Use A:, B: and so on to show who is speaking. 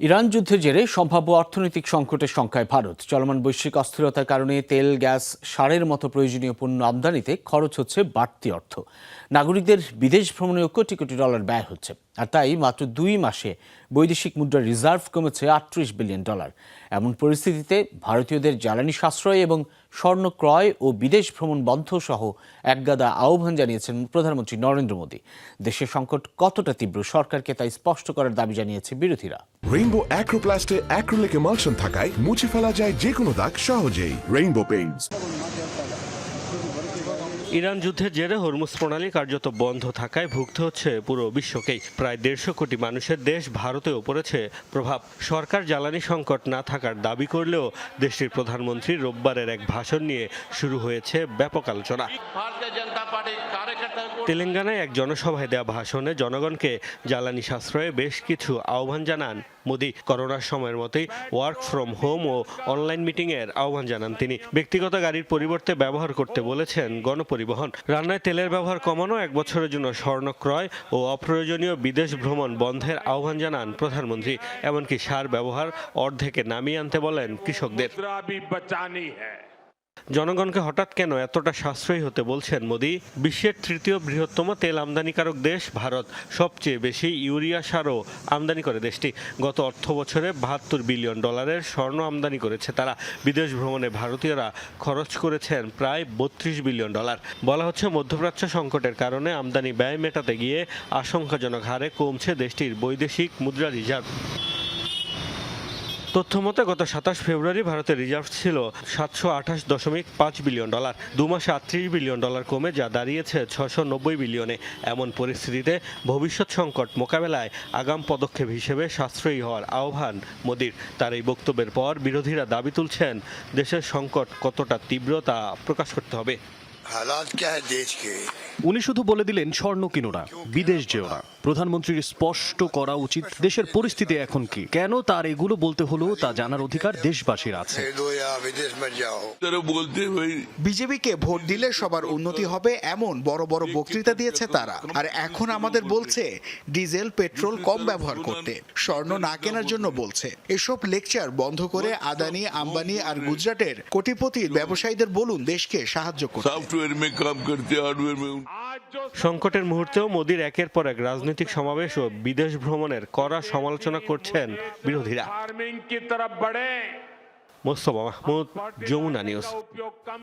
A: Iran যুদ্ধের জেরে সম্ভাব্য অর্থনৈতিক সংকটের শঙ্কায় ভারত। চলমান বৈশ্বিক অস্থিরতার কারণে তেল, গ্যাস, সারের মতো প্রয়োজনীয় পণ্য আমদানিতে খরচ হচ্ছে বাড়তি অর্থ। নাগরিকদের বিদেশ ভ্রমণেও কোটি কোটি ডলার ব্যয় হচ্ছে। আর তাই মাত্র 2 মাসে বৈদেশিক মুদ্রার রিজার্ভ কমেছে 38 বিলিয়ন ডলার। এমন পরিস্থিতিতে ভারতীয়দের জ্বালানি সাশ্রয় এবং স্বর্ণ ক্রয় ও বিদেশ ভ্রমণ বন্ধ সহ একগাদা আহ্বান জানিয়েছেন প্রধানমন্ত্রী নরেন্দ্র মোদী। দেশের সংকট কতটা তীব্র সরকারকে তাই স্পষ্ট করার দাবি জানিয়েছে বিরোধীরা।
B: রেইনবো অ্যাক্রোপ্লাস্টে অ্যাক্রিলিক এমালশন থাকায় মুছে ফেলা যায় যে কোনো দাগ সহজেই। Rainbow Paints.
C: ইরান যুদ্ধের জেরে হরমুজ প্রণালী কার্যত বন্ধ থাকায় ভুগতে হচ্ছে পুরো বিশ্বকেই। প্রায় 150 কোটি মানুষের দেশ ভারতেও পড়েছে প্রভাব। সরকার জ্বালানি সংকট না থাকার দাবি করলেও দেশটির প্রধানমন্ত্রী রোববারের এক ভাষণ নিয়ে শুরু হয়েছে ব্যাপক আলোচনা। তেলেঙ্গানায় এক জনসভায় দেওয়া ভাষণে জনগণকে জ্বালানি সাশ্রয়ে বেশ কিছু আহ্বান জানান মোদী। করোনার সময়ের মতোই ওয়ার্ক ফ্রম হোম ও অনলাইন মিটিংয়ের আহ্বান জানান তিনি। ব্যক্তিগত গাড়ির পরিবর্তে ব্যবহার করতে বলেছেন গণপরিবহন। রান্নায় তেলের ব্যবহার কমানো, 1 বছরের জন্য স্বর্ণ ক্রয় ও অপ্রয়োজনীয় বিদেশ ভ্রমণ বন্ধের আহ্বান জানান প্রধানমন্ত্রী। এমনকি সার ব্যবহার অর্ধেকে নামিয়ে আনতে বলেন কৃষকদের। জনগণকে হঠাৎ কেন এতটা সাশ্রয়ী হতে বলছেন মোদী? বিশ্বের 3য় বৃহত্তম তেল আমদানিকারক দেশ ভারত। সবচেয়ে বেশি ইউরিয়া সারও আমদানি করে দেশটি। গত অর্থ বছরে 72 বিলিয়ন ডলারের স্বর্ণ আমদানি করেছে তারা। বিদেশ ভ্রমণে ভারতীয়রা খরচ করেছেন প্রায় 32 বিলিয়ন ডলার। বলা হচ্ছে মধ্যপ্রাচ্য সংকটের কারণে আমদানি ব্যয় মেটাতে গিয়ে আশঙ্কাজনক হারে কমছে দেশটির বৈদেশিক মুদ্রা রিজার্ভ। তথ্য মতে গত 27 ফেব্রুয়ারি ভারতের রিজার্ভ ছিল 728.5 বিলিয়ন ডলার। 2 মাসে 38 বিলিয়ন ডলার কমে যা দাঁড়িয়েছে 690 বিলিয়নে। এমন পরিস্থিতিতে ভবিষ্যৎ সংকট মোকাবেলায় আগাম পদক্ষেপ হিসেবে সাশ্রয়ী হওয়ার আহ্বান মোদীর। তার এই বক্তব্যের পর বিরোধীরা দাবি তুলছেন দেশের সংকট কতটা তীব্র তা প্রকাশ করতে হবে।
D: উনি শুধু বলে দিলেন স্বর্ণ কিনো না, বিদেশ যেও না। প্রধানমন্ত্রীর স্পষ্ট করা উচিত দেশের পরিস্থিতি এখন কি, কেন তার এগুলো বলতে হলো তা জানার অধিকার দেশবাসীর আছে।
E: বিজেপিকে ভোট দিলে সবার উন্নতি হবে এমন বড় বড় বক্তৃতা দিয়েছে তারা, আর এখন আমাদের বলছে ডিজেল পেট্রোল কম ব্যবহার করতে, স্বর্ণ না কেনার জন্য বলছে। এসব লেকচার বন্ধ করে আদানি, আম্বানি আর গুজরাটের কোটিপতি ব্যবসায়ীদের বলুন দেশকে সাহায্য করতে।
C: সংকটের মুহূর্তেও মোদীর একের পর এক রাজনৈতিক সমাবেশ ও বিদেশ ভ্রমণের কড়া সমালোচনা করছেন বিরোধীরা। মোস্তফা মাহমুদ, যমুনা নিউজ।